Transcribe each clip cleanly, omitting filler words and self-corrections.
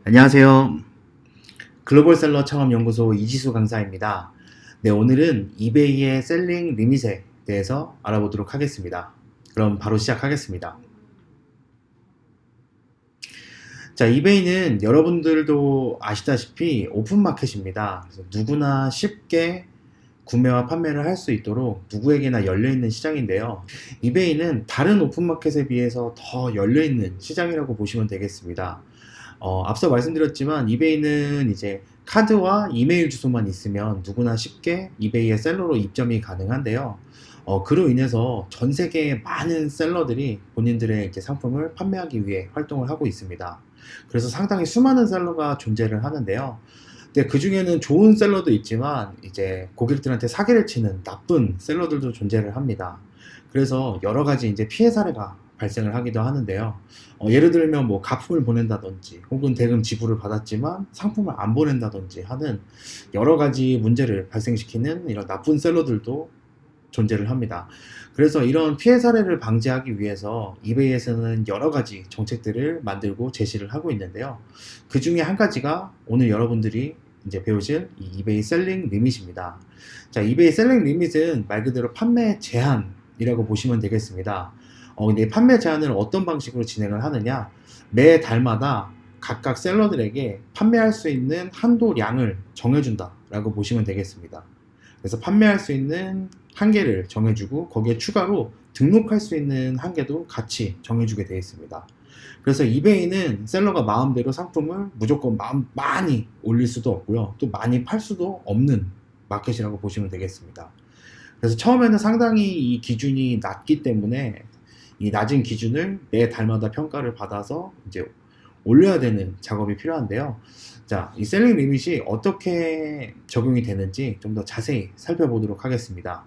안녕하세요. 글로벌셀러 창업연구소 이지수 강사입니다. 네, 오늘은 이베이의 셀링 리밋에 대해서 알아보도록 하겠습니다. 그럼 바로 시작하겠습니다. 자, 이베이는 여러분들도 아시다시피 오픈마켓입니다. 그래서 누구나 쉽게 구매와 판매를 할 수 있도록 누구에게나 열려있는 시장인데요. 이베이는 다른 오픈마켓에 비해서 더 열려있는 시장이라고 보시면 되겠습니다. 앞서 말씀드렸지만 이베이는 이제 카드와 이메일 주소만 있으면 누구나 쉽게 이베이의 셀러로 입점이 가능한데요. 그로 인해서 전 세계의 많은 셀러들이 본인들의 이제 상품을 판매하기 위해 활동을 하고 있습니다. 그래서 상당히 수많은 셀러가 존재를 하는데요. 근데 그 중에는 좋은 셀러도 있지만 이제 고객들한테 사기를 치는 나쁜 셀러들도 존재를 합니다. 그래서 여러 가지 이제 피해 사례가 발생을 하기도 하는데요. 예를 들면 뭐 가품을 보낸다든지 혹은 대금 지불을 받았지만 상품을 안 보낸다든지 하는 여러 가지 문제를 발생시키는 이런 나쁜 셀러들도 존재를 합니다. 그래서 이런 피해 사례를 방지하기 위해서 이베이에서는 여러 가지 정책들을 만들고 제시를 하고 있는데요. 그 중에 한 가지가 오늘 여러분들이 이제 배우실 이 이베이 셀링 리밋입니다. 자, 이베이 셀링 리밋은 말 그대로 판매 제한이라고 보시면 되겠습니다. 근데 판매 제한을 어떤 방식으로 진행을 하느냐? 매 달마다 각각 셀러들에게 판매할 수 있는 한도량을 정해준다라고 보시면 되겠습니다. 그래서 판매할 수 있는 한계를 정해주고 거기에 추가로 등록할 수 있는 한계도 같이 정해주게 되어 있습니다. 그래서 이베이는 셀러가 마음대로 상품을 무조건 많이 올릴 수도 없고요. 또 많이 팔 수도 없는 마켓이라고 보시면 되겠습니다. 그래서 처음에는 상당히 이 기준이 낮기 때문에 이 낮은 기준을 매 달마다 평가를 받아서 이제 올려야 되는 작업이 필요한데요. 자, 이 셀링 리밋이 어떻게 적용이 되는지 좀 더 자세히 살펴보도록 하겠습니다.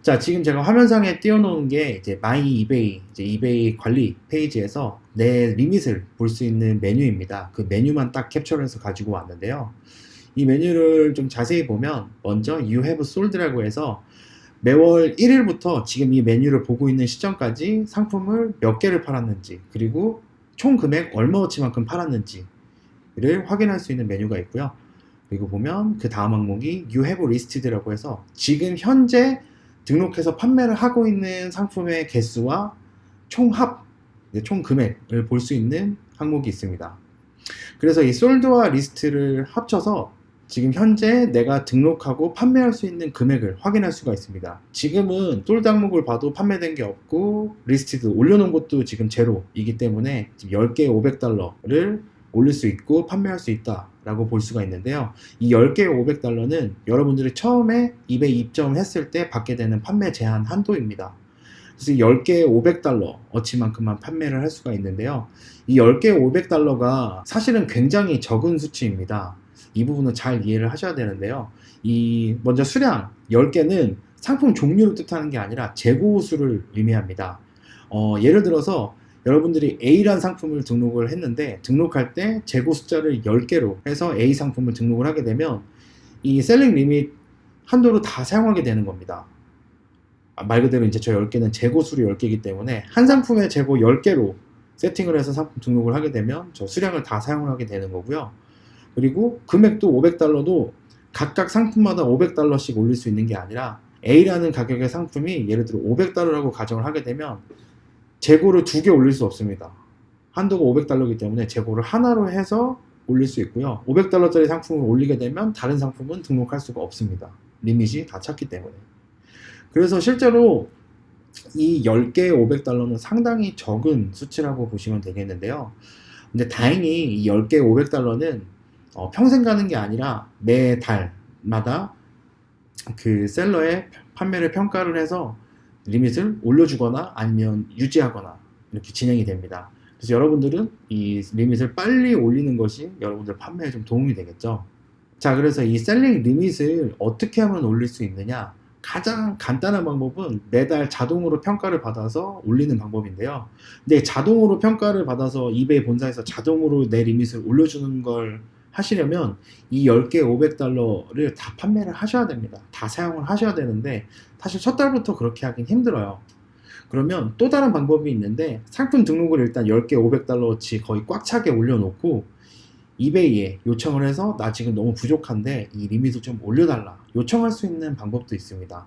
자, 지금 제가 화면상에 띄워놓은 게 이제 마이 이베이, 이제 이베이 관리 페이지에서 내 리밋을 볼 수 있는 메뉴입니다. 그 메뉴만 딱 캡처를 해서 가지고 왔는데요. 이 메뉴를 좀 자세히 보면 먼저 You have sold라고 해서 매월 1일부터 지금 이 메뉴를 보고 있는 시점까지 상품을 몇 개를 팔았는지 그리고 총 금액 얼마어치만큼 팔았는지를 확인할 수 있는 메뉴가 있고요. 그리고 보면 그 다음 항목이 You have listed라고 해서 지금 현재 등록해서 판매를 하고 있는 상품의 개수와 총합, 총 금액을 볼 수 있는 항목이 있습니다. 그래서 이 솔드와 리스트를 합쳐서 지금 현재 내가 등록하고 판매할 수 있는 금액을 확인할 수가 있습니다. 지금은 솔드 항목을 봐도 판매된 게 없고 리스트도 올려놓은 것도 지금 제로이기 때문에 지금 10개에 $500를 올릴 수 있고 판매할 수 있다 라고 볼 수가 있는데요. 이 10개의 $500는 여러분들이 처음에 이베이 입점했을 때 받게 되는 판매 제한 한도입니다. 그래서 10개의 $500 어치만큼만 판매를 할 수가 있는데요. 이 10개의 $500가 사실은 굉장히 적은 수치입니다. 이 부분은 잘 이해를 하셔야 되는데요. 먼저 수량 10개는 상품 종류를 뜻하는 게 아니라 재고 수를 의미합니다. 예를 들어서 여러분들이 A란 상품을 등록을 했는데 등록할 때 재고 숫자를 10개로 해서 A 상품을 등록을 하게 되면 이 셀링 리밋 한도로 다 사용하게 되는 겁니다. 말 그대로 이제 저 10개는 재고 수로 10개이기 때문에 한 상품의 재고 10개로 세팅을 해서 상품 등록을 하게 되면 저 수량을 다 사용을 하게 되는 거고요. 그리고 금액도 $500도 각각 상품마다 $500씩 올릴 수 있는 게 아니라 A라는 가격의 상품이 예를 들어 $500라고 가정을 하게 되면 재고를 2개 올릴 수 없습니다. 한도가 $500이기 때문에 재고를 하나로 해서 올릴 수 있고요. $500짜리 상품을 올리게 되면 다른 상품은 등록할 수가 없습니다. 리밋이 다 찼기 때문에. 그래서 실제로 이 10개의 $500는 상당히 적은 수치라고 보시면 되겠는데요. 근데 다행히 이 10개의 $500는 평생 가는 게 아니라 매 달마다 그 셀러의 판매를 평가를 해서 리밋을 올려주거나 아니면 유지하거나 이렇게 진행이 됩니다. 그래서 여러분들은 이 리밋을 빨리 올리는 것이 여러분들 판매에 좀 도움이 되겠죠. 자, 그래서 이 셀링 리밋을 어떻게 하면 올릴 수 있느냐? 가장 간단한 방법은 매달 자동으로 평가를 받아서 올리는 방법인데요. 근데 자동으로 평가를 받아서 이베이 본사에서 자동으로 내 리밋을 올려주는 걸 하시려면 이 10개 $500를 다 판매를 하셔야 됩니다. 다 사용을 하셔야 되는데 사실 첫 달부터 그렇게 하긴 힘들어요. 그러면 또 다른 방법이 있는데 상품 등록을 일단 10개 500달러어치 거의 꽉 차게 올려놓고 이베이에 요청을 해서 나 지금 너무 부족한데 이 리밋을 좀 올려달라 요청할 수 있는 방법도 있습니다.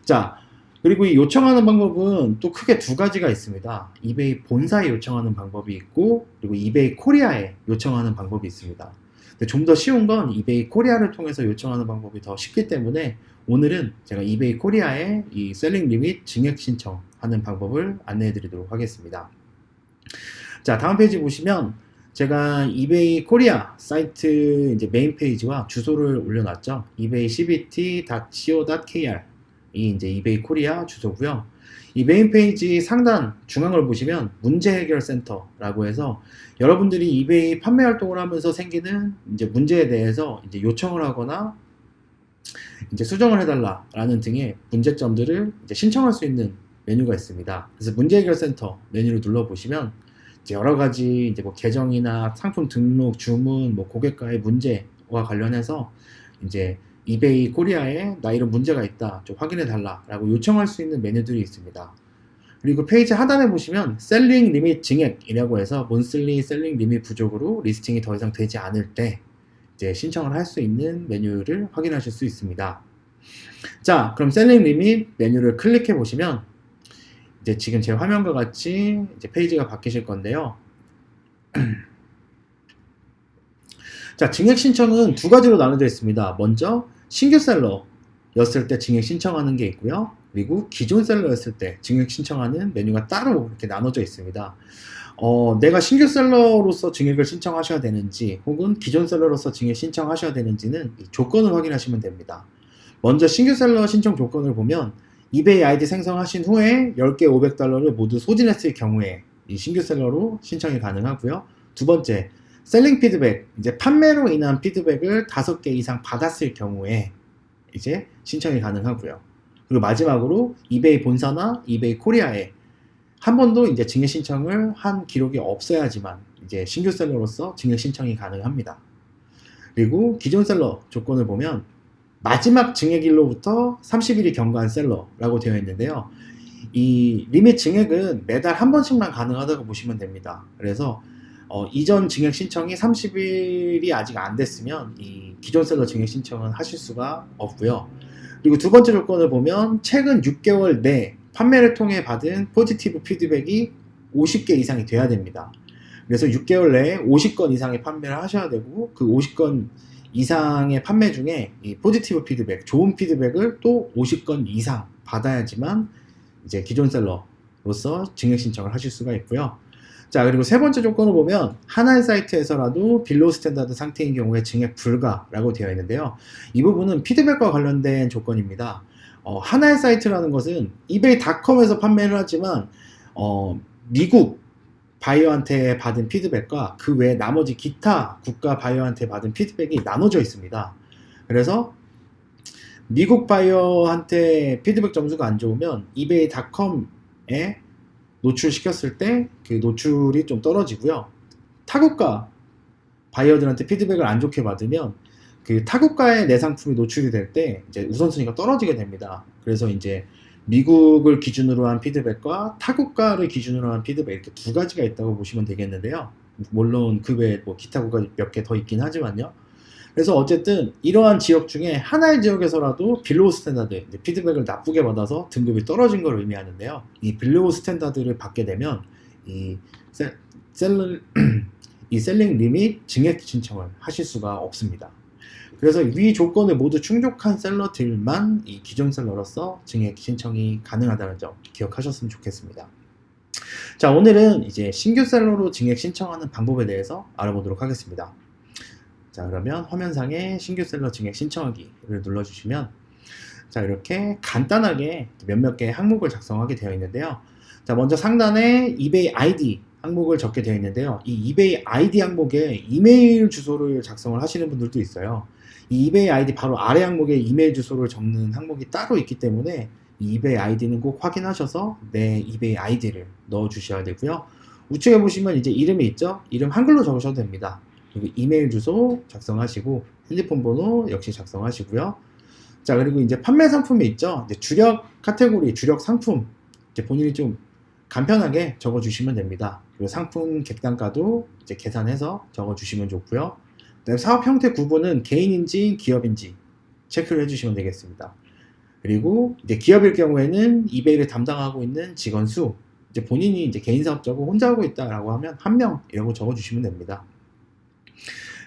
자, 그리고 이 요청하는 방법은 또 크게 두 가지가 있습니다. 이베이 본사에 요청하는 방법이 있고 그리고 이베이 코리아에 요청하는 방법이 있습니다. 좀 더 쉬운 건 이베이 코리아를 통해서 요청하는 방법이 더 쉽기 때문에 오늘은 제가 이베이 코리아에 이 셀링 리밋 증액 신청하는 방법을 안내해 드리도록 하겠습니다. 자, 다음 페이지 보시면 제가 이베이 코리아 사이트 이제 메인 페이지와 주소를 올려놨죠. ebaycbt.co.kr 이 이제 이베이 코리아 주소고요. 이 메인 페이지 상단 중앙을 보시면 문제 해결 센터라고 해서 여러분들이 이베이 판매 활동을 하면서 생기는 이제 문제에 대해서 이제 요청을 하거나 이제 수정을 해달라라는 등의 문제점들을 이제 신청할 수 있는 메뉴가 있습니다. 그래서 문제 해결 센터 메뉴를 눌러 보시면 이제 여러 가지 이제 뭐 계정이나 상품 등록, 주문, 뭐 고객과의 문제와 관련해서 이제 이베이 코리아에 나 이런 문제가 있다 좀 확인해 달라라고 요청할 수 있는 메뉴들이 있습니다. 그리고 페이지 하단에 보시면 셀링 리밋 증액이라고 해서 몬슬리 셀링 리밋 부족으로 리스팅이 더 이상 되지 않을 때 이제 신청을 할 수 있는 메뉴를 확인하실 수 있습니다. 자, 그럼 셀링 리밋 메뉴를 클릭해 보시면 이제 지금 제 화면과 같이 이제 페이지가 바뀌실 건데요. 자, 증액 신청은 두 가지로 나눠져 있습니다. 먼저 신규 셀러였을 때 증액 신청하는 게 있고요. 그리고 기존 셀러였을 때 증액 신청하는 메뉴가 따로 이렇게 나눠져 있습니다. 내가 신규 셀러로서 증액을 신청하셔야 되는지 혹은 기존 셀러로서 증액 신청하셔야 되는지는 이 조건을 확인하시면 됩니다. 먼저 신규 셀러 신청 조건을 보면 이베이 아이디 생성하신 후에 10개 500달러를 모두 소진했을 경우에 이 신규 셀러로 신청이 가능하고요. 두 번째, 셀링 피드백, 이제 판매로 인한 피드백을 5개 이상 받았을 경우에 이제 신청이 가능하고요. 그리고 마지막으로 이베이 본사나 이베이 코리아에 한 번도 이제 증액 신청을 한 기록이 없어야지만 이제 신규 셀러로서 증액 신청이 가능합니다. 그리고 기존 셀러 조건을 보면 마지막 증액일로부터 30일이 경과한 셀러라고 되어 있는데요. 이 리밋 증액은 매달 한 번씩만 가능하다고 보시면 됩니다. 그래서 이전 증액 신청이 30일이 아직 안 됐으면 이 기존 셀러 증액 신청은 하실 수가 없고요. 그리고 두 번째 조건을 보면 최근 6개월 내 판매를 통해 받은 포지티브 피드백이 50개 이상이 돼야 됩니다. 그래서 6개월 내에 50건 이상의 판매를 하셔야 되고 그 50건 이상의 판매 중에 이 포지티브 피드백, 좋은 피드백을 또 50건 이상 받아야지만 이제 기존 셀러로서 증액 신청을 하실 수가 있고요. 자, 그리고 세 번째 조건을 보면 하나의 사이트에서라도 빌로우 스탠다드 상태인 경우에 증액 불가라고 되어 있는데요. 이 부분은 피드백과 관련된 조건입니다. 하나의 사이트라는 것은 이베이닷컴에서 판매를 하지만 미국 바이어한테 받은 피드백과 그 외 나머지 기타 국가 바이어한테 받은 피드백이 나눠져 있습니다. 그래서 미국 바이어한테 피드백 점수가 안 좋으면 이베이닷컴에 노출시켰을 때 그 노출이 좀 떨어지고요. 타국가 바이어들한테 피드백을 안 좋게 받으면 그 타국가에 내 상품이 노출이 될 때 이제 우선순위가 떨어지게 됩니다. 그래서 이제 미국을 기준으로 한 피드백과 타국가를 기준으로 한 피드백 이렇게 두 가지가 있다고 보시면 되겠는데요. 물론 그 외에 뭐 기타 국가 몇 개 더 있긴 하지만요. 그래서 어쨌든 이러한 지역 중에 하나의 지역에서라도 빌로우 스탠다드, 피드백을 나쁘게 받아서 등급이 떨어진 걸 의미하는데요. 이 빌로우 스탠다드를 받게 되면 이 셀링 리밋 증액 신청을 하실 수가 없습니다. 그래서 위 조건을 모두 충족한 셀러들만 이 기존 셀러로서 증액 신청이 가능하다는 점 기억하셨으면 좋겠습니다. 자, 오늘은 이제 신규 셀러로 증액 신청하는 방법에 대해서 알아보도록 하겠습니다. 자, 그러면 화면상에 신규 셀러 증액 신청하기를 눌러주시면 자, 이렇게 간단하게 몇몇 개의 항목을 작성하게 되어 있는데요. 자, 먼저 상단에 이베이 아이디 항목을 적게 되어 있는데요. 이 이베이 아이디 항목에 이메일 주소를 작성을 하시는 분들도 있어요. 이 이베이 아이디 바로 아래 항목에 이메일 주소를 적는 항목이 따로 있기 때문에 이 이베이 아이디는 꼭 확인하셔서 내 이베이 아이디를 넣어 주셔야 되고요. 우측에 보시면 이제 이름이 있죠. 이름 한글로 적으셔도 됩니다. 그리고 이메일 주소 작성하시고 핸드폰 번호 역시 작성하시고요. 자, 그리고 이제 판매 상품이 있죠. 이제 주력 카테고리, 주력 상품 이제 본인이 좀 간편하게 적어주시면 됩니다. 그리고 상품 객단가도 이제 계산해서 적어주시면 좋고요. 그다음에 사업 형태 구분은 개인인지 기업인지 체크를 해주시면 되겠습니다. 그리고 이제 기업일 경우에는 이베이를 담당하고 있는 직원 수, 이제 본인이 이제 개인 사업자고 혼자 하고 있다라고 하면 1명이라고 적어주시면 됩니다.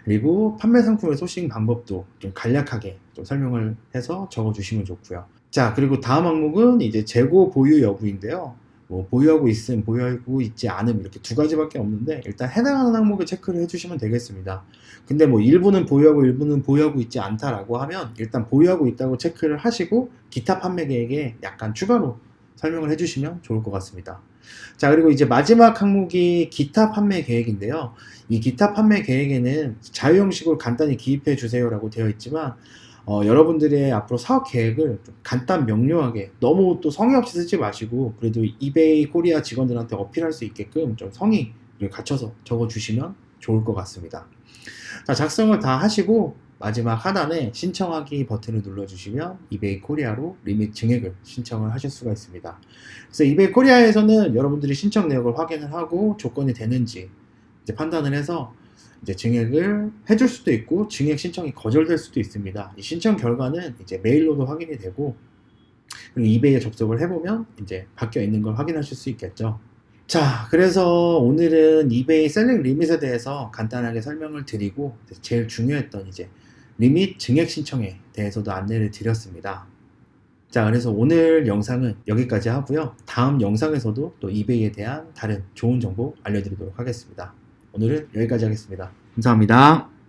그리고 판매 상품의 소싱 방법도 좀 간략하게 좀 설명을 해서 적어주시면 좋고요. 자, 그리고 다음 항목은 이제 재고 보유 여부인데요. 뭐 보유하고 있음, 보유하고 있지 않음 이렇게 두 가지밖에 없는데 일단 해당하는 항목을 체크를 해주시면 되겠습니다. 근데 뭐 일부는 보유하고 일부는 보유하고 있지 않다라고 하면 일단 보유하고 있다고 체크를 하시고 기타 판매 계획에 약간 추가로 설명을 해주시면 좋을 것 같습니다. 자, 그리고 이제 마지막 항목이 기타 판매 계획인데요. 이 기타 판매 계획에는 자유 형식으로 간단히 기입해 주세요라고 되어 있지만 여러분들의 앞으로 사업 계획을 좀 간단 명료하게 너무 또 성의 없이 쓰지 마시고 그래도 이베이 코리아 직원들한테 어필할 수 있게끔 좀 성의를 갖춰서 적어주시면 좋을 것 같습니다. 자, 작성을 다 하시고 마지막 하단에 신청하기 버튼을 눌러주시면 이베이 코리아로 리밋 증액을 신청을 하실 수가 있습니다. 그래서 이베이 코리아에서는 여러분들이 신청 내역을 확인을 하고 조건이 되는지 이제 판단을 해서 이제 증액을 해줄 수도 있고 증액 신청이 거절될 수도 있습니다. 이 신청 결과는 이제 메일로도 확인이 되고 그리고 이베이에 접속을 해보면 이제 바뀌어 있는 걸 확인하실 수 있겠죠. 자, 그래서 오늘은 이베이 셀링 리밋에 대해서 간단하게 설명을 드리고 제일 중요했던 이제 리밋 증액 신청에 대해서도 안내를 드렸습니다. 자, 그래서 오늘 영상은 여기까지 하고요. 다음 영상에서도 또 이베이에 대한 다른 좋은 정보 알려드리도록 하겠습니다. 오늘은 여기까지 하겠습니다. 감사합니다.